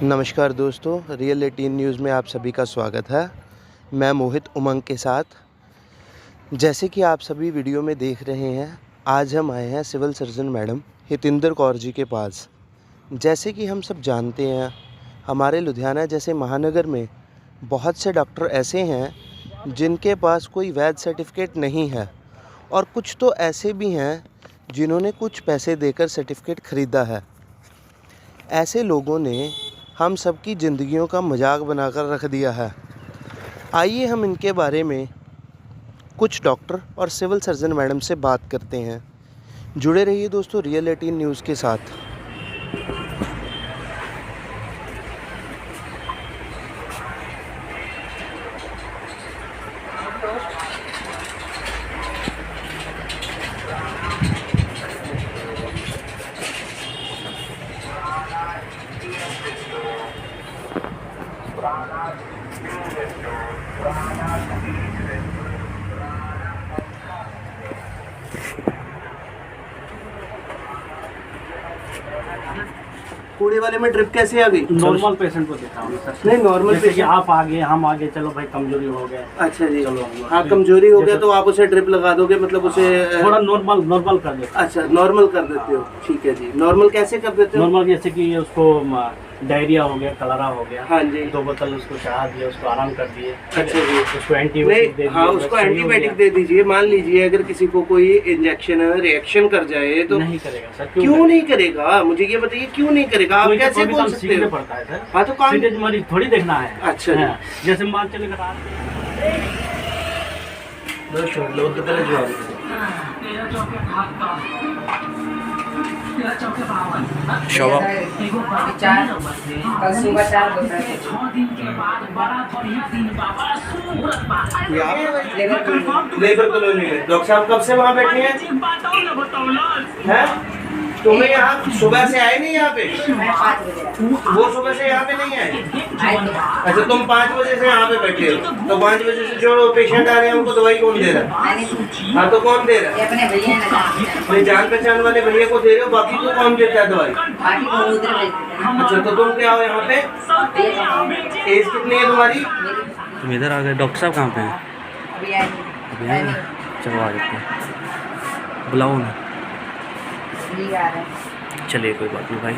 नमस्कार दोस्तों, real 18 news में आप सभी का स्वागत है। मैं मोहित उमंग के साथ। जैसे कि आप सभी वीडियो में देख रहे हैं, आज हम आए हैं civil surgeon madam Hitendra Kaur ji के पास। जैसे कि हम सब जानते हैं, हमारे लुधियाना जैसे महानगर में बहुत से डॉक्टर ऐसे हैं जिनके पास कोई वैध सर्टिफिकेट नहीं है, और कुछ तो ऐसे भी हैं जिन्होंने कुछ पैसे देकर सर्टिफिकेट ख़रीदा है। ऐसे लोगों ने हम सबकी ज़िंदगियों का मजाक बनाकर रख दिया है। आइए हम इनके बारे में कुछ डॉक्टर और सिविल सर्जन मैडम से बात करते हैं। जुड़े रहिए दोस्तों रियल 18 न्यूज़ के साथ। कूड़े वाले में ड्रिप कैसे आ गई? नॉर्मल पेशेंट को देता हूँ सर। नहीं, नॉर्मल जैसे कि आप आगे हम आगे, चलो भाई कमजोरी हो गया। अच्छा जी, चलो हाँ कमजोरी हो गया तो आप उसे ड्रिप लगा दोगे, मतलब उसे थोड़ा नॉर्मल कर देते। अच्छा, नॉर्मल कर देते हो, ठीक है जी। नॉर्मल कैसे कर देते हो? नॉर्मल जैसे कि उसको डायरिया हो गया, कलरा हो गया, हाँ जी, 2 बोतल उसको चढ़ा दिए, उसको आराम कर दिए। अच्छा जी, उसको एंटीबायोटिक दे दिए। हाँ उसको एंटीबायोटिक दे दीजिए। मान लीजिए अगर किसी को कोई इंजेक्शन रिएक्शन कर जाए तो नहीं करेगा सर। क्यों नहीं करेगा? मुझे ये बताइए, क्यों नहीं करेगा? आप कैसे बोल सकते हो? पड़ता है सर। हाँ तो काम सीरियस मरीज थोड़ी देखना है। अच्छा जी, जैसे मान चले लोग तो पहले जवाब दो। शोभा कल सुबह 4 लेबर कॉलोनी में डॉक्टर साहब कब से वहाँ बैठे हैं? तुम्हें यहाँ सुबह से आए नहीं यहाँ पे? वो सुबह से यहाँ पे नहीं आए? अच्छा, तुम 5 बजे से यहाँ पे बैठे हो, तो 5 बजे से जो पेशेंट आ रहे हैं उनको दवाई कौन दे रहा है? हाँ तो कौन दे रहा है? अपने भैया भाई जान पहचान वाले भैया को दे रहे हो, बाकी को कौन देता है दवाई? बाकी को उधर भेजते हैं। अच्छा, तो तुम क्या हो यहाँ पे? एज कितनी है तुम्हारी? तुम इधर आ गए। डॉक्टर साहब कहाँ पे हैं? अभी आए नहीं। चलो आ जाते हैं, बुलाओ ना। ठीक आ रहा है। चलिए कोई बात नहीं भाई।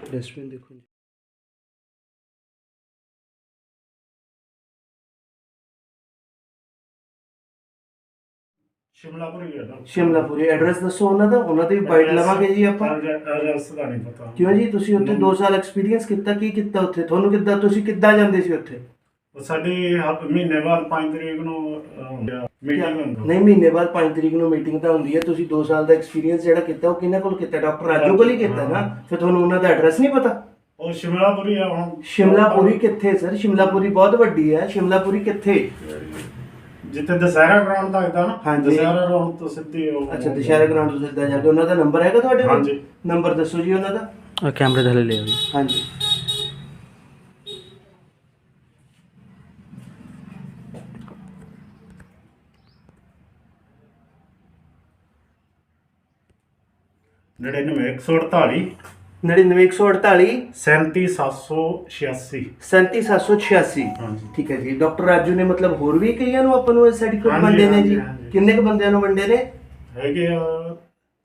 डस्टबिन देखो। शिमलापुरी एड्रेस दसो ਉਹਨਾਂ ਦਾ, ਉਹਨਾਂ ਤੇ ਵੀ ਬਾਈਟ ਲਵਾਂਗੇ ਜੀ ਆਪਾਂ। ਐਡਰੈਸ ਦਾ ਨਹੀਂ ਪਤਾ ਕਿਉਂ ਜੀ? ਤੁਸੀਂ ਉੱਥੇ 2 ਸਾਲ ਐਕਸਪੀਰੀਅੰਸ ਕੀਤਾ, ਕੀ ਕੀਤਾ ਉੱਥੇ? ਤੁਹਾਨੂੰ ਕਿੱਦਾਂ, ਤੁਸੀਂ ਕਿੱਦਾਂ ਜਾਂਦੇ ਸੀ ਉੱਥੇ? ਸਾਡੀ ਮਹੀਨੇ ਬਾਅਦ 5 ਤਰੀਕ ਨੂੰ ਮੀਟਿੰਗ ਹੁੰਦੀ। ਨਹੀਂ, ਮਹੀਨੇ ਬਾਅਦ 5 ਤਰੀਕ ਨੂੰ ਮੀਟਿੰਗ ਤਾਂ ਹੁੰਦੀ ਹੈ। ਤੁਸੀਂ 2 ਸਾਲ ਦਾ ਐਕਸਪੀਰੀਅੰਸ ਜਿਹੜਾ ਕੀਤਾ ਉਹ ਕਿਹਨਾਂ ਕੋਲ ਕੀਤਾ? ਡਾਕਟਰ ਰਾਜੂ ਕੋਲ ਹੀ ਕੀਤਾ ਨਾ? ਫਿਰ ਤੁਹਾਨੂੰ ਉਹਨਾਂ ਦਾ ਐਡਰੈਸ ਨਹੀਂ ਪਤਾ? ਉਹ ਸ਼ਿਮਲਾਪੁਰੀ ਆ ਹੁਣ। ਸ਼ਿਮਲਾਪੁਰੀ ਕਿੱਥੇ ਸਰ? ਸ਼ਿਮਲਾਪੁਰੀ ਬਹੁਤ ਵੱਡੀ ਹੈ। ਸ਼ਿਮਲਾਪੁਰੀ ਕਿੱਥੇ? ਜਿੱਥੇ ਦਸ਼ਹਿਰਾ ਗਰਾਊਂਡ ਲੱਗਦਾ ਨਾ, ਹਾਂਜੀ। ਦਸ਼ਹਿਰਾ ਗਰਾਊਂਡ ਤੋਂ ਸਿੱਧੀ ਉਹ। ਅੱਛਾ, ਦੁਸ਼ਹਿਰਾ ਗਰਾਊਂਡ ਤੋਂ ਸਿੱਧਾ ਜਾ ਕੇ। ਉਹਨਾਂ ਦਾ ਨੰਬਰ ਹੈਗਾ ਤੁਹਾਡੇ ਕੋਲ? ਹਾਂਜੀ। ਨੰਬਰ ਦੱਸੋ ਜੀ ਉਹਨਾਂ ਦਾ। और कैमरे धले ले आओ जी। ਹਾਂਜੀ, ਨੜਿਨਵੇਂ 148 99148 37786। 37786। ਹਾਂਜੀ। ਠੀਕ ਹੈ ਜੀ। ਡਾਕਟਰ ਰਾਜੂ ਨੇ ਮਤਲਬ ਹੋਰ ਵੀ ਕਈਆਂ ਨੂੰ ਆਪਾਂ ਨੂੰ ਸਰਟੀਫਿਕੇਟ ਹਾਂਜੀ, ਵੰਡੇ ਨੇ ਜੀ? ਹਾਂਜੀ। ਕਿੰਨੇ ਕੁ ਬੰਦਿਆਂ ਨੂੰ ਵੰਡੇ ਨੇ? ਹੈਗੇ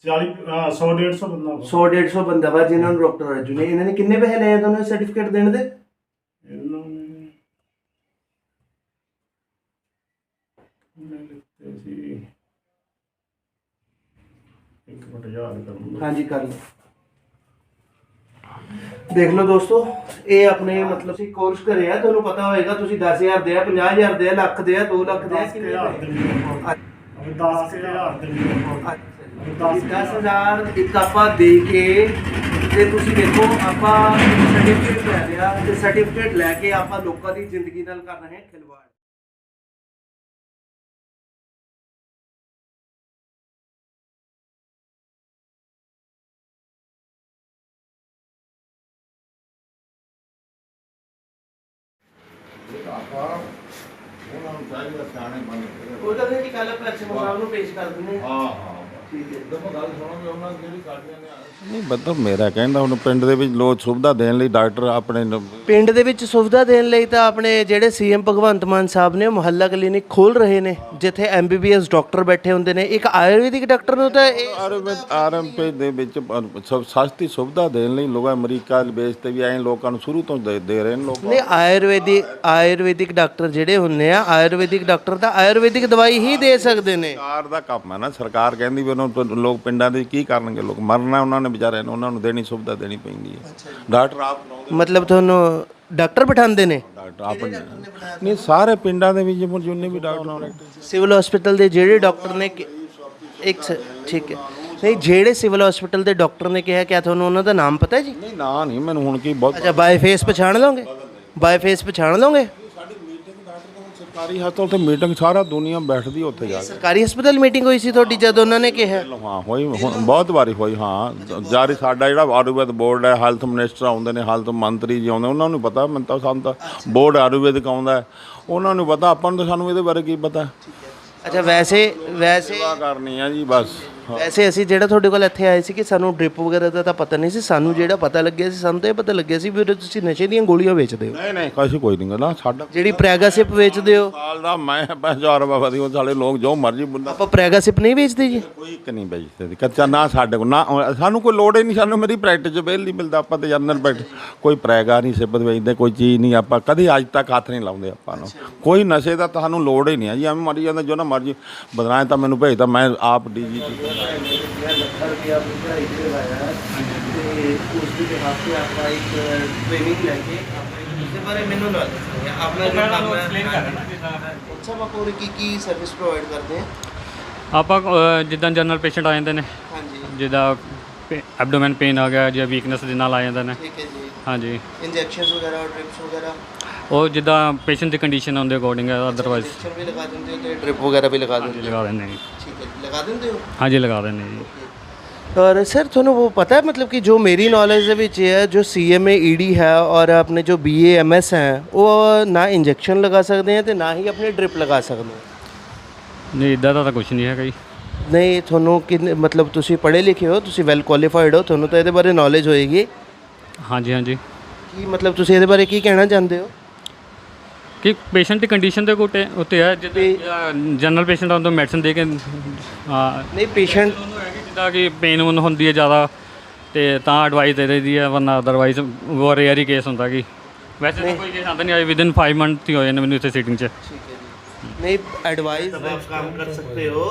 40 100 150 ਬੰਦਾ ਵਾ। 100-150 ਬੰਦਾ ਵਾ ਜਿਨ੍ਹਾਂ ਨੂੰ ਡਾਕਟਰ ਰਾਜੂ ਨੇ। ਇਹਨਾਂ ਨੇ ਕਿੰਨੇ ਪੈਸੇ ਲਏ ਆ ਤੁਹਾਨੂੰ ਸਰਟੀਫਿਕੇਟ ਦੇਣ ਦੇ? ਇਹਨਾਂ ਨੇ ਲਿਖਤੇ ਸੀ, ਇੱਕ ਮਿੰਟ ਯਾਦ ਕਰੂੰਗਾ। ਹਾਂਜੀ ਕਰ ਲਓ। ਦੇਖ ਲਓ ਦੋਸਤੋ, ਇਹ ਆਪਣੇ ਮਤਲਬ ਸੀ ਕੋਰਸ ਕਰਿਆ, ਤੁਹਾਨੂੰ ਪਤਾ ਹੋਏਗਾ, ਤੁਸੀਂ 10,000 ਦਿਆ, 50,000 ਦਿਆ, ਲੱਖ ਦਿਆ, 2 ਲੱਖ ਦਿਆ, ਕਿੰਨੇ 10,000 10,000 ਇੱਕ ਆਪਾਂ ਦੇ ਕੇ ਤੇ ਤੁਸੀਂ ਦੇਖੋ ਆਪਾਂ ਸਰਟੀਫਿਕੇਟ ਲੈ ਲਿਆ ਤੇ ਸਰਟੀਫਿਕੇਟ ਲੈ ਕੇ ਆਪਾਂ ਲੋਕਾਂ ਦੀ ਜ਼ਿੰਦਗੀ ਨਾਲ ਕਰ ਰਹੇ ਹਾਂ ਖਿਲਵਾੜ। ਉਹ ਤਾਂ ਨਹੀਂ ਕੱਲ ਐਸਐਮਓ ਸਾਹਿਬ ਨੂੰ ਪੇਸ਼ ਕਰ ਦਿੰਦੇ ਹਾਂ। ਠੀਕ ਹੈ, ਗੱਲ ਸੁਣੋਗੇ ਉਹਨਾਂ ਜਿਹੜੀ ਸਾਡੀਆਂ ਨੇ ਨਹੀਂ ਮਤਲਬ ਮੇਰਾ ਕਹਿੰਦਾ ਹੁਣ ਪਿੰਡ ਦੇ ਵਿੱਚ ਲੋਕ ਸੁਵਿਧਾ ਦੇਣ ਲਈ ਡਾਕਟਰ ਆਪਣੇ ਪਿੰਡ ਦੇ ਵਿੱਚ ਸੁਵਿਧਾ ਦੇਣ ਲਈ ਤਾਂ ਆਪਣੇ ਜਿਹੜੇ ਸੀਐਮ ਭਗਵੰਤ ਮਾਨ ਸਾਹਿਬ ਨੇ ਮੁਹੱਲਾ ਕਲੀਨਿਕ ਖੋਲ ਰਹੇ ਨੇ, ਜਿੱਥੇ ਐਮਬੀਬੀਐਸ ਡਾਕਟਰ ਬੈਠੇ ਹੁੰਦੇ ਨੇ। ਇੱਕ ਆਯੁਰਵੈਦਿਕ ਡਾਕਟਰ ਨੂੰ ਤਾਂ ਆਰਐਮਪੀ ਦੇ ਵਿੱਚ ਸਸਤੀ ਸੁਵਿਧਾ ਦੇਣ ਲਈ ਲੋਕਾਂ ਅਮਰੀਕਾ ਦੇ ਬੇਸ ਤੇ ਵੀ ਐਂ ਲੋਕਾਂ ਨੂੰ ਸ਼ੁਰੂ ਤੋਂ ਦੇ ਰਹੇ ਨੇ ਲੋਕ। ਨਹੀਂ, ਆਯੁਰਵੈਦਿਕ ਡਾਕਟਰ ਜਿਹੜੇ ਹੁੰਦੇ ਆ, ਆਯੁਰਵੈਦਿਕ ਡਾਕਟਰ ਤਾਂ ਆਯੁਰਵੈਦਿਕ ਦਵਾਈ ਹੀ ਦੇ ਸਕਦੇ ਨੇ। ਸਰਕਾਰ ਦਾ ਕੰਮ ਹੈ ਨਾ, ਸਰਕਾਰ ਕਹਿੰਦੀ ਵੀ ਉਹਨਾਂ ਲੋਕ ਪਿੰਡਾਂ ਦੇ ਕੀ ਕਰਨਗੇ, ਲੋਕ ਮਰਨਾ ਉਹਨਾਂ ਨੇ ਵਿਚਾਰਿਆਂ ਨੂੰ, ਉਹਨਾਂ ਨੂੰ ਦੇਣੀ ਸੁਵਿਧਾ ਦੇਣੀ ਪੈਂਦੀ ਹੈ। ਡਾਕਟਰ ਆਪ ਮਤਲਬ ਤੁਹਾਨੂੰ ਡਾਕਟਰ ਬਿਠਾਉਂਦੇ ਨੇ? ਡਾਕਟਰ ਆਪ ਨਹੀਂ, ਸਾਰੇ ਪਿੰਡਾਂ ਦੇ ਵਿੱਚ ਜਿੰਨੇ ਵੀ ਡਾਕਟਰ ਸਿਵਲ ਹਸਪੀਟਲ ਦੇ ਜਿਹੜੇ ਡਾਕਟਰ ਨੇ ਠੀਕ ਹੈ, ਨਹੀਂ ਜਿਹੜੇ ਸਿਵਲ ਹਸਪੀਟਲ ਦੇ ਡਾਕਟਰ ਨੇ ਕਿਹਾ, ਕਿਆ ਤੁਹਾਨੂੰ ਉਹਨਾਂ ਦਾ ਨਾਮ ਪਤਾ ਹੈ ਜੀ? ਨਹੀਂ, ਨਾ ਨਹੀਂ ਮੈਨੂੰ ਹੁਣ ਕੀ ਬਹੁਤ। ਅੱਛਾ, ਬਾਏ ਫੇਸ ਪਛਾਣ ਲਓਗੇ? ਬਾਏ ਫੇਸ ਪਛਾਣ ਲਓਗੇ? ਸਰਕਾਰੀ ਹਸਪਤਾਲ ਤੇ ਮੀਟਿੰਗ ਸਾਰਾ ਦੁਨੀਆ ਬੈਠਦੀ ਉੱਥੇ ਜਾ ਕੇ। ਸਰਕਾਰੀ ਹਸਪਤਾਲ ਮੀਟਿੰਗ ਹੋਈ ਸੀ ਤੁਹਾਡੀ ਜਦ ਉਹਨਾਂ ਨੇ ਕਿਹਾ? ਹਾਂ ਹੋਈ, ਬਹੁਤ ਵਾਰੀ ਹੋਈ। ਹਾਂ, ਜਾਰੀ ਸਾਡਾ ਜਿਹੜਾ ਆਯੁਰਵੈਦ ਬੋਰਡ ਹੈ, ਹੈਲਥ ਮਿਨਿਸਟਰ ਆਉਂਦੇ ਨੇ, ਹੈਲਥ ਮੰਤਰੀ ਜੀ ਆਉਂਦੇ, ਉਹਨਾਂ ਨੂੰ ਪਤਾ। ਮੈਨੂੰ ਤਾਂ ਸਾਨੂੰ ਤਾਂ ਬੋਰਡ ਆਯੁਰਵੈਦਿਕ ਆਉਂਦਾ, ਉਹਨਾਂ ਨੂੰ ਪਤਾ, ਆਪਾਂ ਨੂੰ ਤਾਂ ਸਾਨੂੰ ਇਹਦੇ ਬਾਰੇ ਕੀ ਪਤਾ। ਅੱਛਾ, ਵੈਸੇ ਸੇਵਾ ਕਰਨੀ ਆ ਜੀ ਬਸ। ਵੈਸੇ ਅਸੀਂ ਜਿਹੜਾ ਤੁਹਾਡੇ ਕੋਲ ਇੱਥੇ ਆਏ ਸੀ ਕਿ ਸਾਨੂੰ ਡ੍ਰਿਪ ਵਗੈਰਾ ਦਾ ਤਾਂ ਪਤਾ ਨਹੀਂ ਸੀ, ਸਾਨੂੰ ਜਿਹੜਾ ਪਤਾ ਲੱਗਿਆ ਸੀ, ਸਾਨੂੰ ਤਾਂ ਇਹ ਪਤਾ ਲੱਗਿਆ ਸੀ ਵੀ ਤੁਸੀਂ ਨਸ਼ੇ ਦੀਆਂ ਗੋਲੀਆਂ ਵੇਚਦੇ ਹੋ। ਨਹੀਂ ਕੋਈ ਨਹੀਂ ਨਾ, ਸਾਡਾ ਜਿਹੜੀ ਪ੍ਰੈਗਾਸਿਪ ਵੇਚਦੇ ਹੋ। ਸਾਲ ਦਾ ਮੈਂ 5000 ਬਾਬਾ ਦੀ, ਉਹ ਸਾਲੇ ਲੋਕ ਜੋ ਮਰਜ਼ੀ ਬੰਦਾ। ਆਪਾਂ ਪ੍ਰੈਗਾਸਿਪ ਨਹੀਂ ਵੇਚਦੇ ਜੀ? ਕੋਈ ਇੱਕ ਨਹੀਂ ਵੇਚਦੇ ਕੱਚਾ, ਨਾ ਸਾਡੇ ਕੋਲ, ਨਾ ਸਾਨੂੰ ਕੋਈ ਲੋੜ ਹੀ ਨਹੀਂ। ਸਾਨੂੰ ਮੇਰੀ ਪ੍ਰੈਕਟਿਸ 'ਚ ਬਿੱਲ ਨਹੀਂ ਮਿਲਦਾ, ਆਪਾਂ ਤੇ ਜਨਰਲ ਪ੍ਰੈਕਟਿਸ, ਕੋਈ ਪ੍ਰੈਗਾ ਨਹੀਂ ਸਿਬਤ ਵੇਚਦੇ, ਕੋਈ ਚੀਜ਼ ਨਹੀਂ। ਆਪਾਂ ਕਦੇ ਅੱਜ ਤੱਕ ਹੱਥ ਨਹੀਂ ਲਾਉਂਦੇ ਆਪਾਂ ਨੂੰ, ਕੋਈ ਨਸ਼ੇ ਦਾ ਤੁਹਾਨੂੰ ਲੋੜ ਹੀ ਨਹੀਂ ਹੈ ਜੀ। ਐਵੇਂ ਮਰੀ ਜਾਂਦਾ, ਜੋ ਨਾ ਮਰਜ਼ੀ ਬਦਨਾਮ ਤਾਂ ਮੈਨੂੰ ਭੇਜਦਾ, ਮੈਂ ਆਪ DGP ਰੁਪਇਆ ਪੜ੍ਹਾਈ ਕਰਵਾਇਆ ਤੇ ਉਸ ਦੇ ਬਿਹਾਫ ਤੇ ਆਪਾਂ ਇੱਕ ਟ੍ਰੇਨਿੰਗ ਲੈ ਕੇ ਆਪਾਂ ਇਸ ਦੇ ਬਾਰੇ ਮੈਨੂੰ ਨੌਲੇਜ ਹੈ। ਆਪਣਾ ਜੋ ਕੰਮ ਹੈ, ਅੱਛਾ ਆਪਾਂ ਕੀ ਸਰਵਿਸ ਪ੍ਰੋਵਾਈਡ ਕਰਦੇ ਹਾਂ? ਆਪਾਂ ਜਿੱਦਾਂ ਜਨਰਲ ਪੇਸ਼ੈਂਟ ਆ ਜਾਂਦੇ ਨੇ, ਹਾਂਜੀ, ਜਿੱਦਾਂ ਐਬਡੋਮਨ ਪੇਨ ਆ ਗਿਆ ਜਾਂ ਵੀਕਨੈਸ ਦੇ ਨਾਲ ਆ ਜਾਂਦੇ ਨੇ। ਠੀਕ ਹੈ ਜੀ। ਹਾਂਜੀ, ਇੰਜੈਕਸ਼ਨਸ ਵਗੈਰਾ, ਡ੍ਰਿਪਸ ਵਗੈਰਾ? ਉਹ ਜਿੱਦਾਂ ਪੇਸ਼ੈਂਟ ਦੀ ਕੰਡੀਸ਼ਨ ਉਹਦੇ ਅਕੋਰਡਿੰਗ ਹੈ, ਅਦਰਵਾਈਜ਼ ਇੰਜੈਕਸ਼ਨ ਵੀ ਲਗਾ ਦਿੰਦੇ ਹੋ ਤੇ ਡ੍ਰਿਪ ਵਗੈਰਾ ਵੀ ਲਗਾ ਦਿੰਦੇ ਹੋ? ਲਗਾ ਦਿੰਦੇ ਨੇ। ਠੀਕ ਹੈ, ਲਗਾ ਦਿੰਦੇ ਹੋ? ਹਾਂਜੀ, ਲਗਾ ਦਿੰਦੇ ਜੀ। और सर ਤੁਹਾਨੂੰ वो पता है मतलब कि जो मेरी नॉलेज ਦੇ ਵਿੱਚ है, जो CMA ED है और अपने जो BA MS हैं, वो ना इंजेक्शन लगा सकते हैं ਤੇ ਨਾ ਹੀ ਆਪਣੇ ਡ੍ਰਿਪ ਲਗਾ ਸਕਦੇ ਹੋ। ਨਹੀਂ, ਇੱਦਾਂ ਦਾ ਤਾਂ ਕੁਝ ਨਹੀਂ ਹੈਗਾ ਜੀ। ਨਹੀਂ, ਤੁਹਾਨੂੰ ਕਿੰਨੇ ਮਤਲਬ ਤੁਸੀਂ ਪੜ੍ਹੇ ਲਿਖੇ ਹੋ, ਤੁਸੀਂ ਵੈਲ ਕੁਆਲੀਫਾਈਡ ਹੋ, ਤੁਹਾਨੂੰ ਤਾਂ ਇਹਦੇ ਬਾਰੇ ਨੌਲੇਜ ਹੋਏਗੀ। ਹਾਂਜੀ ਹਾਂਜੀ। ਕੀ ਮਤਲਬ ਤੁਸੀਂ ਇਹਦੇ ਬਾਰੇ ਕੀ ਕਹਿਣਾ ਚਾਹੁੰਦੇ ਹੋ? ਕਿ ਪੇਸ਼ੈਂਟ ਦੀ ਕੰਡੀਸ਼ਨ ਦੇ ਉੱਤੇ ਹੈ, ਜਿੱਦਾਂ ਜਨਰਲ ਪੇਸ਼ੈਂਟ ਆਉਂਦਾ ਮੈਡੀਸਨ ਦੇ ਕੇ ਨਹੀਂ, ਪੇਸ਼ੈਂਟ ਜਿੱਦਾਂ ਕਿ ਪੇਨ ਹੁੰਦੀ ਹੈ ਜ਼ਿਆਦਾ ਤੇ ਤਾਂ ਐਡਵਾਈਸ ਦੇ ਰਹੀ ਹੈ, ਵਰਨਾ ਅਦਰਵਾਈਜ਼ ਬਹੁਤ ਰੇਅਰ ਹੀ ਕੇਸ ਹੁੰਦਾ। ਕਿ ਵੈਸੇ ਤਾਂ ਕੋਈ ਕੇਸ ਆਉਂਦਾ ਨਹੀਂ, ਆਏ ਵਿਦਿਨ 5 ਮੰਥ ਹੀ ਹੋਏ ਨੇ ਮੈਨੂੰ ਇੱਥੇ ਸੀਟਿੰਗ 'ਚ। नहीं एडवाइस आप काम कर सकते हो,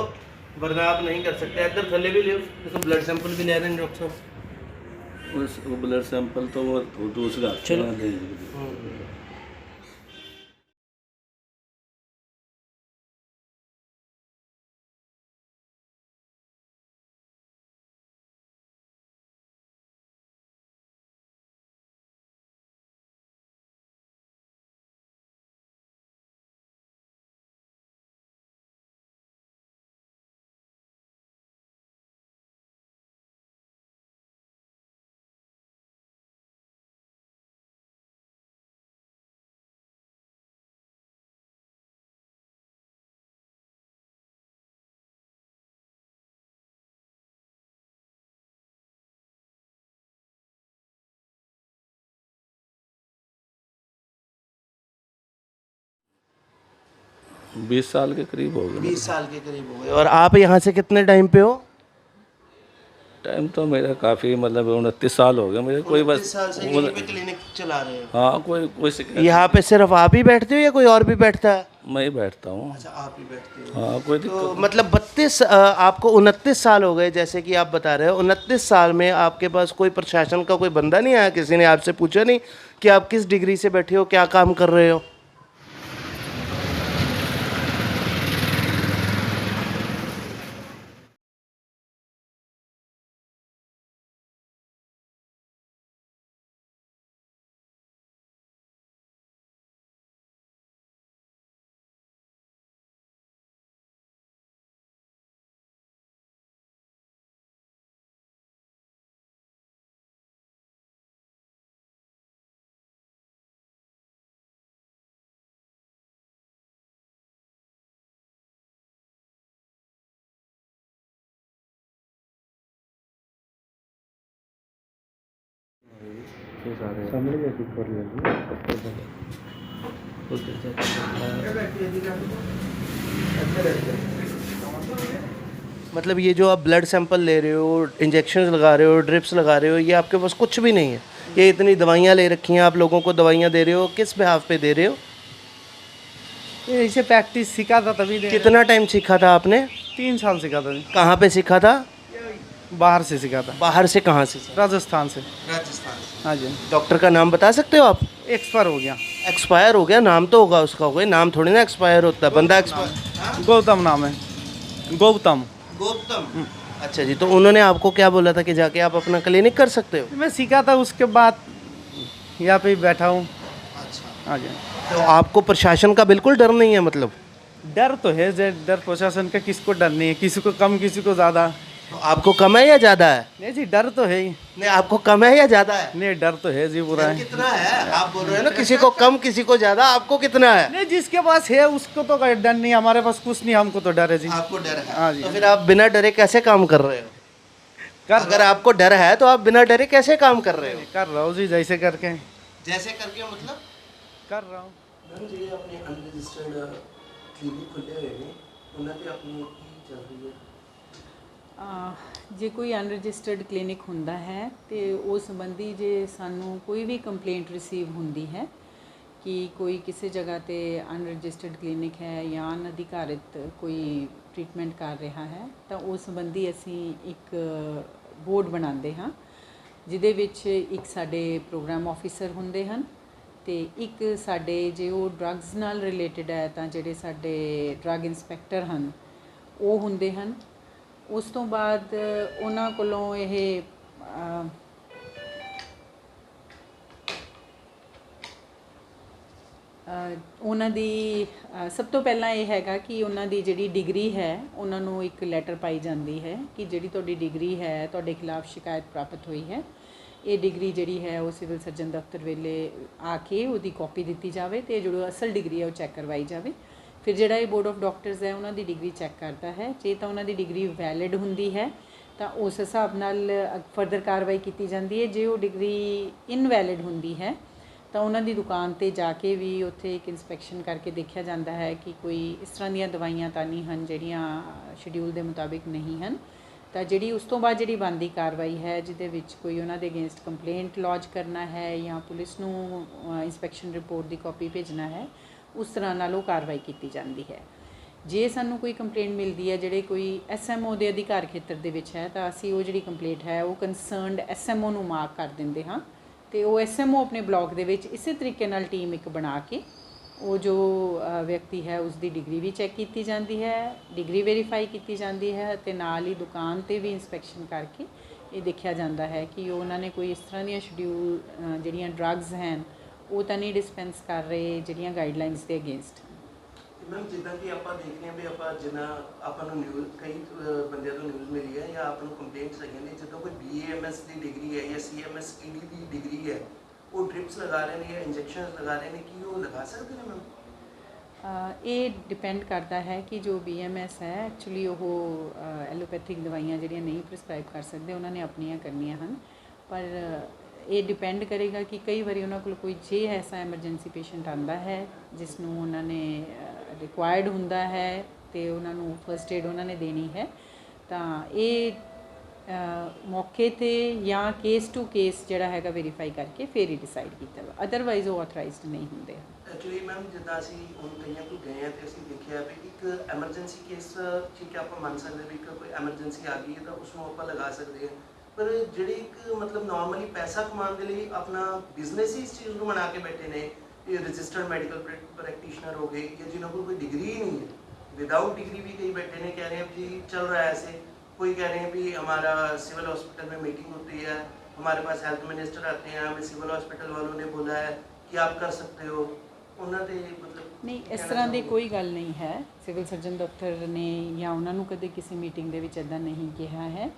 वरना आप नहीं कर सकते। इधर थले भी ले, देखो ब्लड सैंपल भी ले रहे हैं डॉक्टर साहब। वो ब्लड सैंपल तो वो दूसरा चलो। बीस साल के करीब हो गए। 20 साल के करीब हो गए। और आप यहाँ से कितने टाइम पे हो? टाइम तो मेरा काफ़ी मतलब 29 साल हो गए मुझे। कोई बस 29 साल से यहीं पे क्लिनिक चला रहे हो? हाँ, कोई शिकायत। यहाँ पे सिर्फ आप ही बैठते हो या कोई और भी बैठता है? मैं ही बैठता हूँ। अच्छा, आप ही बैठते हैं। हाँ, कोई तो दिक्कत मतलब 32 आपको 29 साल हो गए जैसे कि आप बता रहे हो, 29 साल में आपके पास कोई प्रशासन का कोई बंदा नहीं आया, किसी ने आपसे पूछा नहीं कि आप किस डिग्री से बैठे हो, क्या काम कर रहे हो? सामने जाके कर मतलब ये जो आप ब्लड सैंपल ले रहे हो, इंजेक्शन लगा रहे हो, ड्रिप्स लगा रहे हो, ये आपके पास कुछ भी नहीं है? ये इतनी दवाइयाँ ले रखी हैं, आप लोगों को दवाइयाँ दे रहे हो, किस बिहाफ पे दे रहे हो? ये इसे प्रैक्टिस सीखा था तभी दे कितना टाइम सीखा था आपने? 3 साल सीखा था जी। कहाँ पे सीखा था? बाहर से सीखा था, बाहर से कहाँ से सीखा? राजस्थान से। राजस्थान। हाँ जी, डॉक्टर का नाम बता सकते हो आप? एक्सपायर हो गया। एक्सपायर हो गया? नाम तो होगा उसका, कोई नाम थोड़ी ना एक्सपायर होता है, बंदा एक्सपायर। गौतम नाम है, गौतम। गौतम। अच्छा जी, तो उन्होंने आपको क्या बोला था कि जाके आप अपना क्लिनिक कर सकते हो? मैं सीखा था, उसके बाद यहाँ पे बैठा हूँ। हाँ जी। तो आपको प्रशासन का बिल्कुल डर नहीं है? मतलब डर तो है, डर प्रशासन का किसको डर नहीं है, किसी को कम किसी को ज़्यादा। तो आपको कम है या ज़्यादा है? नहीं जी, डर तो है ही। नहीं, आपको कम है या ज़्यादा है? नहीं, डर तो है जी, पूरा है। कितना है? आप बोल रहे हो ना किसी को कम किसी को ज़्यादा, आपको कितना है? नहीं, जिसके पास है उसको तो कोई डर नहीं, हमारे पास कुछ नहीं, हमको तो डर है जी। आपको डर है? हाँ जी। तो फिर आप बिना डरे कैसे काम कर रहे हो? कर अगर आपको डर है तो आप बिना डरे कैसे काम कर रहे हो? कर रहा हूँ जी, जैसे करके जैसे करके मतलब? कर रहा हूँ। मैम जी अपने अनरजिस्टर्ड क्लिनिक खुले हुए ने, ਉਹਨਾਂ ਤੇ ਆਪਣੀ ਕੀ ਚੱਲ ਰਹੀ ਹੈ? ਜੇ ਕੋਈ ਅਨਰਜਿਸਟਰਡ ਕਲੀਨਿਕ ਹੁੰਦਾ ਹੈ ਤੇ ਉਸ ਸੰਬੰਧੀ ਜੇ ਸਾਨੂੰ ਕੋਈ ਵੀ ਕੰਪਲੇਂਟ ਰਿਸੀਵ ਹੁੰਦੀ ਹੈ ਕਿ ਕੋਈ ਕਿਸੇ ਜਗ੍ਹਾ ਤੇ ਅਨਰਜਿਸਟਰਡ ਕਲੀਨਿਕ ਹੈ ਜਾਂ ਅਨਅਧਿਕਾਰਿਤ ਕੋਈ ਟ੍ਰੀਟਮੈਂਟ ਕਰ ਰਿਹਾ ਹੈ ਤਾਂ ਉਸ ਸੰਬੰਧੀ ਅਸੀਂ ਇੱਕ ਬੋਰਡ ਬਣਾਉਂਦੇ ਹਾਂ ਜਿਹਦੇ ਵਿੱਚ ਇੱਕ ਸਾਡੇ ਪ੍ਰੋਗਰਾਮ ਆਫੀਸਰ ਹੁੰਦੇ ਹਨ ਤੇ ਇੱਕ ਸਾਡੇ ਜੇ ਉਹ ਡਰੱਗਸ ਨਾਲ ਰਿਲੇਟਡ ਹੈ ਤਾਂ ਜਿਹੜੇ ਸਾਡੇ ਡਰੱਗ ਇੰਸਪੈਕਟਰ ਹਨ ਉਹ ਹੁੰਦੇ ਹਨ। ਉਸ ਤੋਂ ਬਾਅਦ ਉਹਨਾਂ ਕੋਲੋਂ ਇਹ ਉਹਨਾਂ ਦੀ ਸਭ ਤੋਂ ਪਹਿਲਾਂ ਇਹ ਹੈਗਾ ਕਿ ਉਹਨਾਂ ਦੀ ਜਿਹੜੀ ਡਿਗਰੀ ਹੈ ਉਹਨਾਂ ਨੂੰ ਇੱਕ ਲੈਟਰ ਪਾਈ ਜਾਂਦੀ ਹੈ ਕਿ ਜਿਹੜੀ ਤੁਹਾਡੀ ਡਿਗਰੀ ਹੈ ਤੁਹਾਡੇ ਖਿਲਾਫ ਸ਼ਿਕਾਇਤ ਪ੍ਰਾਪਤ ਹੋਈ ਹੈ ਇਹ ਡਿਗਰੀ ਜਿਹੜੀ ਹੈ ਉਹ ਸਿਵਲ ਸਰਜਨ ਦਫ਼ਤਰ ਵੇਲੇ ਆ ਕੇ ਉਹਦੀ ਕਾਪੀ ਦਿੱਤੀ ਜਾਵੇ ਅਤੇ ਜਿਹੜੀ ਅਸਲ ਡਿਗਰੀ ਹੈ ਉਹ ਚੈੱਕ ਕਰਵਾਈ ਜਾਵੇ। ਫਿਰ ਜਿਹੜਾ ਇਹ ਬੋਰਡ ਆਫ ਡਾਕਟਰਸ ਹੈ ਉਹਨਾਂ ਦੀ ਡਿਗਰੀ ਚੈੱਕ ਕਰਦਾ ਹੈ, ਜੇ ਤਾਂ ਉਹਨਾਂ ਦੀ ਡਿਗਰੀ ਵੈਲਿਡ ਹੁੰਦੀ ਹੈ ਤਾਂ ਉਸ ਹਿਸਾਬ ਨਾਲ ਫਰਦਰ ਕਾਰਵਾਈ ਕੀਤੀ ਜਾਂਦੀ ਹੈ। ਜੇ ਉਹ ਡਿਗਰੀ ਇਨਵੈਲਿਡ ਹੁੰਦੀ ਹੈ ਤਾਂ ਉਹਨਾਂ ਦੀ ਦੁਕਾਨ 'ਤੇ ਜਾ ਕੇ ਵੀ ਉੱਥੇ ਇੱਕ ਇੰਸਪੈਕਸ਼ਨ ਕਰਕੇ ਦੇਖਿਆ ਜਾਂਦਾ ਹੈ ਕਿ ਕੋਈ ਇਸ ਤਰ੍ਹਾਂ ਦੀਆਂ ਦਵਾਈਆਂ ਤਾਂ ਨਹੀਂ ਹਨ ਜਿਹੜੀਆਂ ਸ਼ਡਿਊਲ ਦੇ ਮੁਤਾਬਿਕ ਨਹੀਂ ਹਨ ਤਾਂ ਜਿਹੜੀ ਉਸ ਤੋਂ ਬਾਅਦ ਜਿਹੜੀ ਬਣਦੀ ਕਾਰਵਾਈ ਹੈ ਜਿਹਦੇ ਵਿੱਚ ਕੋਈ ਉਹਨਾਂ ਦੇ ਅਗੇਂਸਟ ਕੰਪਲੇਂਟ ਲੌਜ ਕਰਨਾ ਹੈ ਜਾਂ ਪੁਲਿਸ ਨੂੰ ਇੰਸਪੈਕਸ਼ਨ ਰਿਪੋਰਟ ਦੀ ਕਾਪੀ ਭੇਜਣਾ ਹੈ ਉਸ ਤਰ੍ਹਾਂ ਨਾਲ ਉਹ ਕਾਰਵਾਈ ਕੀਤੀ ਜਾਂਦੀ ਹੈ। ਜੇ ਸਾਨੂੰ ਕੋਈ ਕੰਪਲੇਂਟ ਮਿਲਦੀ ਹੈ ਜਿਹੜੇ ਕੋਈ SMO ਦੇ ਅਧਿਕਾਰ ਖੇਤਰ ਦੇ ਵਿੱਚ ਹੈ ਤਾਂ ਅਸੀਂ ਉਹ ਜਿਹੜੀ ਕੰਪਲੇਂਟ ਹੈ ਉਹ ਕੰਸਰਨਡ SMO ਨੂੰ ਮਾਰਕ ਕਰ ਦਿੰਦੇ ਹਾਂ ਅਤੇ ਉਹ SMO ਆਪਣੇ ਬਲਾਕ ਦੇ ਵਿੱਚ ਇਸੇ ਤਰੀਕੇ ਨਾਲ ਟੀਮ ਇੱਕ ਬਣਾ ਕੇ ਉਹ ਜੋ ਵਿਅਕਤੀ ਹੈ ਉਸ ਦੀ ਡਿਗਰੀ ਵੀ ਚੈੱਕ ਕੀਤੀ ਜਾਂਦੀ ਹੈ, ਡਿਗਰੀ ਵੈਰੀਫਾਈ ਕੀਤੀ ਜਾਂਦੀ ਹੈ ਅਤੇ ਨਾਲ ਹੀ ਦੁਕਾਨ 'ਤੇ ਵੀ ਇੰਸਪੈਕਸ਼ਨ ਕਰਕੇ ਇਹ ਦੇਖਿਆ ਜਾਂਦਾ ਹੈ ਕਿ ਉਹਨਾਂ ਨੇ ਕੋਈ ਇਸ ਤਰ੍ਹਾਂ ਦੀਆਂ ਸ਼ਡਿਊਲ ਜਿਹੜੀਆਂ ਡਰੱਗਸ ਹਨ ਉਹ ਤਾਂ ਨਹੀਂ ਡਿਸਪੈਂਸ ਕਰ ਰਹੇ ਜਿਹੜੀਆਂ ਗਾਈਡਲਾਈਨਸ ਦੇ ਅਗੇਂਸਟ। ਮੈਮ ਜਿੱਦਾਂ ਕਿ ਆਪਾਂ ਦੇਖਦੇ ਹਾਂ ਵੀ ਆਪਾਂ ਜਿੰਨਾ ਆਪਾਂ ਨੂੰ ਨਿਊਜ਼ ਕਈ ਬੰਦਿਆਂ ਤੋਂ ਨਿਊਜ਼ ਮਿਲੀ ਹੈ ਜਾਂ ਆਪਾਂ ਨੂੰ ਕੰਪਲੇਂਟਸ ਆਈਆਂ ਨੇ ਜਦੋਂ ਕੋਈ BAMS ਦੀ ਡਿਗਰੀ ਹੈ ਜਾਂ CMS ED ਦੀ ਡਿਗਰੀ ਹੈ ਉਹ ਡ੍ਰਿਪਸ ਲਗਾ ਰਹੇ ਨੇ ਜਾਂ ਇੰਜੈਕਸ਼ਨਸ ਲਗਾ ਰਹੇ ਨੇ, ਕੀ ਉਹ ਲਗਾ ਸਕਦੇ ਨੇ ਮੈਮ? ਇਹ ਡਿਪੈਂਡ ਕਰਦਾ ਹੈ ਕਿ ਜੋ BMS ਹੈ ਐਕਚੁਅਲੀ ਉਹ ਐਲੋਪੈਥਿਕ ਦਵਾਈਆਂ ਜਿਹੜੀਆਂ ਨਹੀਂ ਪ੍ਰਿਸਕ੍ਰਾਈਬ ਕਰ ਸਕਦੇ ਉਹਨਾਂ ਨੇ ਆਪਣੀਆਂ ਕਰਨੀਆਂ ਹਨ ਪਰ ਇਹ ਡਿਪੈਂਡ ਕਰੇਗਾ ਕਿ ਕਈ ਵਾਰੀ ਉਹਨਾਂ ਕੋਲ ਕੋਈ ਜੇ ਐਸਾ ਐਮਰਜੈਂਸੀ ਪੇਸ਼ੈਂਟ ਆਉਂਦਾ ਹੈ ਜਿਸ ਨੂੰ ਉਹਨਾਂ ਨੇ ਰਿਕੁਆਇਰਡ ਹੁੰਦਾ ਹੈ ਅਤੇ ਉਹਨਾਂ ਨੂੰ ਫਸਟ ਏਡ ਉਹਨਾਂ ਨੇ ਦੇਣੀ ਹੈ ਤਾਂ ਇਹ ਮੌਕੇ ਤੇ ਜਾਂ ਕੇਸ ਟੂ ਕੇਸ ਜਿਹੜਾ ਹੈਗਾ ਵੈਰੀਫਾਈ ਕਰਕੇ ਫਿਰ ਹੀ ਡਿਸਾਈਡ ਕੀਤਾ ਵਾ, ਅਦਰਵਾਈਜ਼ ਉਹ ਆਥੋਰਾਈਜ਼ਡ ਨਹੀਂ ਹੁੰਦੇ। ਐਕਚੁਅਲੀ ਮੈਮ ਜਿੱਦਾਂ ਅਸੀਂ ਹੁਣ ਕਈਆਂ ਕੋਲ ਗਏ ਹਾਂ ਤੇ ਅਸੀਂ ਦੇਖਿਆ ਵੀ ਇੱਕ ਐਮਰਜੈਂਸੀ ਕੇਸ ਠੀਕ ਹੈ ਆਪਾਂ ਮੰਨ ਸਕਦੇ ਵੀ ਇੱਕ ਕੋਈ ਐਮਰਜੈਂਸੀ ਆ ਗਈ ਹੈ ਤਾਂ ਉਸਨੂੰ ਆਪਾਂ ਲਗਾ ਸਕਦੇ ਹਾਂ, ਪਰ ਜਿਹੜੇ ਇੱਕ ਮਤਲਬ ਨਾਰਮਲੀ ਪੈਸਾ ਕਮਾਉਣ ਦੇ ਲਈ ਆਪਣਾ ਬਿਜ਼ਨਸ ਹੀ ਇਸ ਚੀਜ਼ ਨੂੰ ਬਣਾ ਕੇ ਬੈਠੇ ਨੇ, ਇਹ ਰਜਿਸਟਰਡ ਮੈਡੀਕਲ ਪ੍ਰੈਕਟੀਸ਼ਨਰ ਹੋ ਗਏ ਜਾਂ जिन्हों को कोई डिग्री ही नहीं है, विदाउट डिग्री भी कई बैठे ने, कह रहे हैं जी चल रहा है ऐसे, कोई कह रहे हैं भी हमारा सिविल हॉस्पिटल में मीटिंग होती है, हमारे पास हेल्थ मिनिस्टर आते हैं, हमें सिविल हॉस्पिटल वालों ने बोला है कि आप कर सकते हो, उन्होंने मतलब ਨਹੀਂ, ਇਸ ਤਰ੍ਹਾਂ ਦੀ ਕੋਈ ਗੱਲ ਨਹੀਂ ਹੈ। ਸਿਵਲ ਸਰਜਨ ਦਫ਼ਤਰ ਨੇ ਜਾਂ ਉਹਨਾਂ ਨੂੰ ਕਦੇ ਕਿਸੇ ਮੀਟਿੰਗ ਦੇ ਵਿੱਚ ਇੱਦਾਂ ਨਹੀਂ ਕਿਹਾ ਹੈ।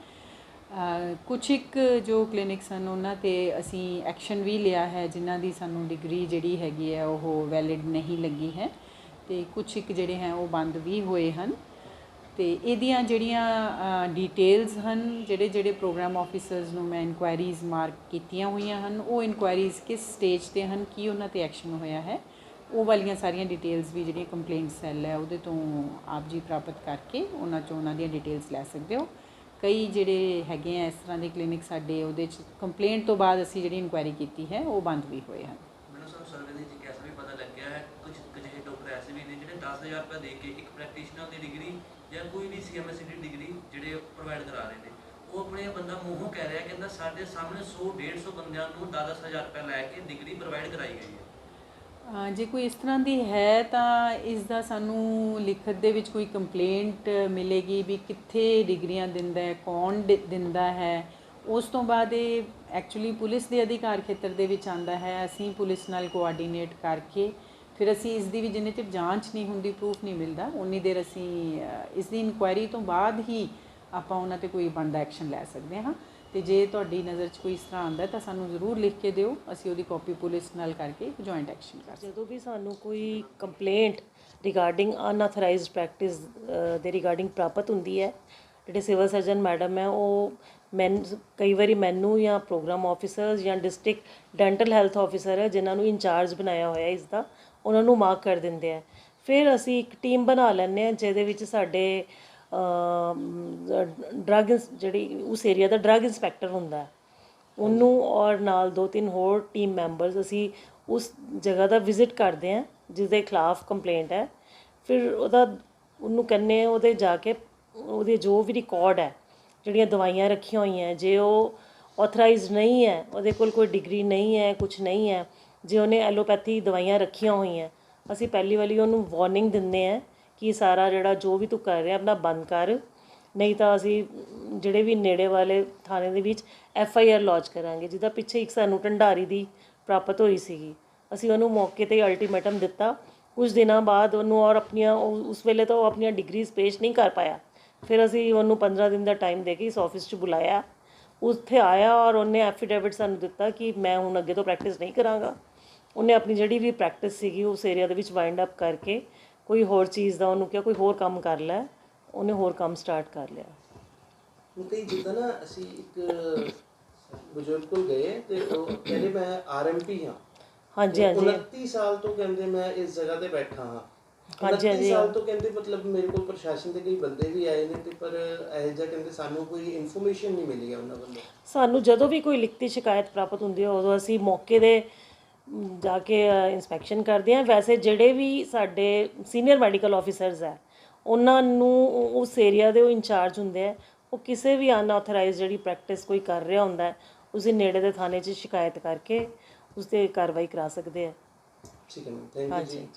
ਕੁਛ ਇੱਕ ਜੋ ਕਲੀਨਿਕਸ ਹਨ ਉਹਨਾਂ 'ਤੇ ਅਸੀਂ ਐਕਸ਼ਨ ਵੀ ਲਿਆ ਹੈ ਜਿਨ੍ਹਾਂ ਦੀ ਸਾਨੂੰ ਡਿਗਰੀ ਜਿਹੜੀ ਹੈਗੀ ਹੈ ਉਹ ਵੈਲਿਡ ਨਹੀਂ ਲੱਗੀ ਹੈ, ਅਤੇ ਕੁਛ ਇੱਕ ਜਿਹੜੇ ਹੈ ਉਹ ਬੰਦ ਵੀ ਹੋਏ ਹਨ। ਅਤੇ ਇਹਦੀਆਂ ਜਿਹੜੀਆਂ ਡੀਟੇਲਸ ਹਨ, ਜਿਹੜੇ ਪ੍ਰੋਗਰਾਮ ਆਫਿਸਰਸ ਨੂੰ ਮੈਂ ਇਨਕੁਆਇਰੀਜ਼ ਮਾਰਕ ਕੀਤੀਆਂ ਹੋਈਆਂ ਹਨ, ਉਹ ਇਨਕੁਆਇਰੀਜ਼ ਕਿਸ ਸਟੇਜ 'ਤੇ ਹਨ, ਕੀ ਉਹਨਾਂ 'ਤੇ ਐਕਸ਼ਨ ਹੋਇਆ ਹੈ, ਉਹ ਵਾਲੀਆਂ ਸਾਰੀਆਂ ਡਿਟੇਲਸ ਵੀ ਜਿਹੜੀਆਂ ਕੰਪਲੇਂਟ ਸੈੱਲ ਹੈ ਉਹਦੇ ਤੋਂ ਆਪ ਜੀ ਪ੍ਰਾਪਤ ਕਰਕੇ ਉਹਨਾਂ 'ਚੋਂ ਉਹਨਾਂ ਦੀਆਂ ਡਿਟੇਲਸ ਲੈ ਸਕਦੇ ਹੋ। ਕਈ ਜਿਹੜੇ ਹੈਗੇ ਆ ਇਸ ਤਰ੍ਹਾਂ ਦੇ ਕਲੀਨਿਕ ਸਾਡੇ ਉਹਦੇ 'ਚ ਕੰਪਲੇਂਟ ਤੋਂ ਬਾਅਦ ਅਸੀਂ ਜਿਹੜੀ ਇਨਕੁਆਇਰੀ ਕੀਤੀ ਹੈ ਉਹ ਬੰਦ ਵੀ ਹੋਏ ਹਨ। ਮੈਨੂੰ ਸਰ ਸਰਵੇ ਦੇ ਵਿੱਚ ਐਸਾ ਵੀ ਪਤਾ ਲੱਗਿਆ ਹੈ ਕੁਝ ਅਜਿਹੇ ਡਾਕਟਰ ਐਸੇ ਵੀ ਨੇ ਜਿਹੜੇ 10,000 ਰੁਪਏ ਦੇ ਕੇ ਇੱਕ ਪ੍ਰੈਕਟੀਸ਼ਨਰ ਦੀ ਡਿਗਰੀ ਜਾਂ ਕੋਈ ਵੀ CMSC ਦੀ ਡਿਗਰੀ ਜਿਹੜੇ ਪ੍ਰੋਵਾਈਡ ਕਰਾ ਰਹੇ ਨੇ, ਉਹ ਆਪਣੇ ਬੰਦਾ ਮੂੰਹੋਂ ਕਹਿ ਰਿਹਾ ਕਹਿੰਦਾ ਸਾਡੇ ਸਾਹਮਣੇ 100-150 ਬੰਦਿਆਂ ਨੂੰ 10,000 ਰੁਪਏ ਲੈ ਕੇ ਡਿਗਰੀ ਪ੍ਰੋਵਾਈਡ ਕਰਾਈ ਗਈ ਹੈ। ਜੇ ਕੋਈ ਇਸ ਤਰ੍ਹਾਂ ਦੀ ਹੈ ਤਾਂ ਇਸ ਦਾ ਸਾਨੂੰ ਲਿਖਤ ਦੇ ਵਿੱਚ ਕੋਈ ਕੰਪਲੇਂਟ ਮਿਲੇਗੀ ਵੀ ਕਿੱਥੇ ਡਿਗਰੀਆਂ ਦਿੰਦਾ ਹੈ, ਕੌਣ ਦਿੰਦਾ ਹੈ। ਉਸ ਤੋਂ ਬਾਅਦ ਇਹ ਐਕਚੁਅਲੀ ਪੁਲਿਸ ਦੇ ਅਧਿਕਾਰ ਖੇਤਰ ਦੇ ਵਿੱਚ ਆਉਂਦਾ ਹੈ। ਅਸੀਂ ਪੁਲਿਸ ਨਾਲ ਕੋਆਰਡੀਨੇਟ ਕਰਕੇ ਫਿਰ ਅਸੀਂ ਇਸ ਦੀ ਵੀ ਜਿੰਨੇ ਚਿਰ ਜਾਂਚ ਨਹੀਂ ਹੁੰਦੀ, ਪ੍ਰੂਫ ਨਹੀਂ ਮਿਲਦਾ, ਉਨੀ ਦੇਰ ਅਸੀਂ ਇਸ ਦੀ ਇਨਕੁਆਇਰੀ ਤੋਂ ਬਾਅਦ ਹੀ ਆਪਾਂ ਉਹਨਾਂ 'ਤੇ ਕੋਈ ਬਣਦਾ ਐਕਸ਼ਨ ਲੈ ਸਕਦੇ ਹਾਂ। ਅਤੇ ਜੇ ਤੁਹਾਡੀ ਨਜ਼ਰ 'ਚ ਕੋਈ ਇਸ ਤਰ੍ਹਾਂ ਆਉਂਦਾ ਤਾਂ ਸਾਨੂੰ ਜ਼ਰੂਰ ਲਿਖ ਕੇ ਦਿਓ, ਅਸੀਂ ਉਹਦੀ ਕਾਪੀ ਪੁਲਿਸ ਨਾਲ ਕਰਕੇ ਇੱਕ ਜੁਆਇੰਟ ਐਕਸ਼ਨ ਕਰ ਸਕਦੇ। ਜਦੋਂ ਵੀ ਸਾਨੂੰ ਕੋਈ ਕੰਪਲੇਂਟ ਰਿਗਾਰਡਿੰਗ ਅਨਆਥੋਰਾਈਜ਼ਡ ਪ੍ਰੈਕਟਿਸ ਦੇ ਰਿਗਾਰਡਿੰਗ ਪ੍ਰਾਪਤ ਹੁੰਦੀ ਹੈ, ਜਿਹੜੇ ਸਿਵਲ ਸਰਜਨ ਮੈਡਮ ਹੈ ਉਹ ਕਈ ਵਾਰੀ ਮੈਨੂੰ ਜਾਂ ਪ੍ਰੋਗਰਾਮ ਆਫਿਸਰਸ ਜਾਂ ਡਿਸਟ੍ਰਿਕਟ ਡੈਂਟਲ ਹੈਲਥ ਆਫਿਸਰ ਹੈ ਜਿਨ੍ਹਾਂ ਨੂੰ ਇੰਚਾਰਜ ਬਣਾਇਆ ਹੋਇਆ ਇਸ ਦਾ, ਉਹਨਾਂ ਨੂੰ ਮਾਰਕ ਕਰ ਦਿੰਦੇ ਆ। ਫਿਰ ਅਸੀਂ ਇੱਕ ਟੀਮ ਬਣਾ ਲੈਂਦੇ ਹਾਂ ਜਿਹਦੇ ਵਿੱਚ ਸਾਡੇ ਡਰੱਗ ਜਿਹੜੀ ਉਸ ਏਰੀਆ ਦਾ ਡਰੱਗ ਇੰਸਪੈਕਟਰ ਹੁੰਦਾ, ਉਹਨੂੰ ਔਰ ਨਾਲ 2-3 ਹੋਰ ਟੀਮ ਮੈਂਬਰਸ ਅਸੀਂ ਉਸ ਜਗ੍ਹਾ ਦਾ ਵਿਜ਼ਿਟ ਕਰਦੇ ਹਾਂ ਜਿਸ ਦੇ ਖਿਲਾਫ ਕੰਪਲੇਂਟ ਹੈ। ਫਿਰ ਉਹਨੂੰ ਕਹਿੰਦੇ ਉਹਦੇ ਜਾ ਕੇ ਉਹਦੇ ਜੋ ਵੀ ਰਿਕਾਰਡ ਹੈ, ਜਿਹੜੀਆਂ ਦਵਾਈਆਂ ਰੱਖੀਆਂ ਹੋਈਆਂ, ਜੇ ਉਹ ਆਥੋਰਾਈਜ਼ਡ ਨਹੀਂ ਹੈ, ਉਹਦੇ ਕੋਲ ਕੋਈ ਡਿਗਰੀ ਨਹੀਂ ਹੈ, ਕੁਛ ਨਹੀਂ ਹੈ, ਜੇ ਉਹਨੇ ਐਲੋਪੈਥੀ ਦਵਾਈਆਂ ਰੱਖੀਆਂ ਹੋਈਆਂ, ਅਸੀਂ ਪਹਿਲੀ ਵਾਰੀ ਉਹਨੂੰ ਵਾਰਨਿੰਗ ਦਿੰਦੇ ਹਾਂ ਕਿ ਸਾਰਾ ਜਿਹੜਾ ਜੋ ਵੀ ਤੂੰ ਕਰ ਰਿਹਾ ਆਪਣਾ ਬੰਦ ਕਰ, ਨਹੀਂ ਤਾਂ ਅਸੀਂ ਜਿਹੜੇ ਵੀ ਨੇੜੇ ਵਾਲੇ ਥਾਣੇ ਦੇ ਵਿੱਚ FIR ਲੌਂਚ ਕਰਾਂਗੇ। ਜਿਹਦਾ ਪਿੱਛੇ ਇੱਕ ਸਾਨੂੰ ਢੰਡਾਰੀ ਦੀ ਪ੍ਰਾਪਤ ਹੋਈ ਸੀਗੀ, ਅਸੀਂ ਉਹਨੂੰ ਮੌਕੇ 'ਤੇ ਅਲਟੀਮੇਟਮ ਦਿੱਤਾ। ਕੁਝ ਦਿਨਾਂ ਬਾਅਦ ਉਹਨੂੰ ਔਰ ਆਪਣੀਆਂ ਉਸ ਵੇਲੇ ਤਾਂ ਉਹ ਆਪਣੀਆਂ ਡਿਗਰੀਜ਼ ਪੇਸ਼ ਨਹੀਂ ਕਰ ਪਾਇਆ, ਫਿਰ ਅਸੀਂ ਉਹਨੂੰ 15 ਦਿਨ ਦਾ ਟਾਈਮ ਦੇ ਕੇ ਇਸ ਆਫਿਸ 'ਚ ਬੁਲਾਇਆ, ਉੱਥੇ ਆਇਆ ਔਰ ਉਹਨੇ ਐਫੀਡੇਵਿਟ ਸਾਨੂੰ ਦਿੱਤਾ ਕਿ ਮੈਂ ਹੁਣ ਅੱਗੇ ਤੋਂ ਪ੍ਰੈਕਟਿਸ ਨਹੀਂ ਕਰਾਂਗਾ। ਉਹਨੇ ਆਪਣੀ ਜਿਹੜੀ ਵੀ ਪ੍ਰੈਕਟਿਸ ਸੀਗੀ ਉਸ ਏਰੀਆ ਦੇ ਵਿੱਚ ਵਾਈਂਡ ਅਪ ਕਰਕੇ ਕੋਈ ਹੋਰ ਚੀਜ਼ ਦਾ ਉਹਨੂੰ ਕਿਹਾ ਕੋਈ ਹੋਰ ਕੰਮ ਕਰ ਲੈ, ਉਹਨੇ ਹੋਰ ਕੰਮ ਸਟਾਰਟ ਕਰ ਲਿਆ। ਕਈ ਜਿੱਦਾਂ ਨਾ ਅਸੀਂ ਇੱਕ ਬਜ਼ੁਰਗ ਕੋਲ ਗਏ ਤੇ ਉਹ ਕਹਿੰਦੇ ਮੈਂ RMP ਹਾਂ, ਹਾਂਜੀ 29 ਸਾਲ ਤੋਂ ਕਹਿੰਦੇ ਮੈਂ ਇਸ ਜਗ੍ਹਾ ਤੇ ਬੈਠਾ ਹਾਂ। 29 ਸਾਲ ਤੋਂ ਕਹਿੰਦੇ ਮਤਲਬ ਮੇਰੇ ਕੋਲ ਪ੍ਰਸ਼ਾਸਨ ਦੇ ਕਈ ਬੰਦੇ ਵੀ ਆਏ ਨੇ ਤੇ ਪਰ ਇਹੋ ਜਿਹਾ ਕਹਿੰਦੇ ਸਾਨੂੰ ਕੋਈ ਇਨਫੋਰਮੇਸ਼ਨ ਨਹੀਂ ਮਿਲੀ ਉਹਨਾਂ ਵੱਲੋਂ। ਸਾਨੂੰ ਜਦੋਂ ਵੀ ਕੋਈ ਲਿਖਤੀ ਸ਼ਿਕਾਇਤ ਪ੍ਰਾਪਤ ਹੁੰਦੀ ਹੈ ਉਦੋਂ ਅਸੀਂ ਮੌਕੇ ਦੇ ਜਾ ਕੇ ਇੰਸਪੈਕਸ਼ਨ ਕਰਦੇ ਹਾਂ। ਵੈਸੇ ਜਿਹੜੇ ਵੀ ਸਾਡੇ ਸੀਨੀਅਰ ਮੈਡੀਕਲ ਆਫਿਸਰਸ ਹੈ ਉਹਨਾਂ ਨੂੰ ਉਸ ਏਰੀਆ ਦੇ ਉਹ ਇੰਚਾਰਜ ਹੁੰਦੇ ਆ, ਉਹ ਕਿਸੇ ਵੀ ਅਨਆਥੋਰਾਈਜ਼ਡ ਜਿਹੜੀ ਪ੍ਰੈਕਟਿਸ ਕੋਈ ਕਰ ਰਿਹਾ ਹੁੰਦਾ ਹੈ ਉਸ ਦੇ ਨੇੜੇ ਦੇ ਥਾਣੇ 'ਚ ਸ਼ਿਕਾਇਤ ਕਰਕੇ ਉਸ 'ਤੇ ਕਾਰਵਾਈ ਕਰਾ ਸਕਦੇ ਆ। ਠੀਕ ਹੈ ਮੈਮ, ਥੈਂਕ ਯੂ ਜੀ।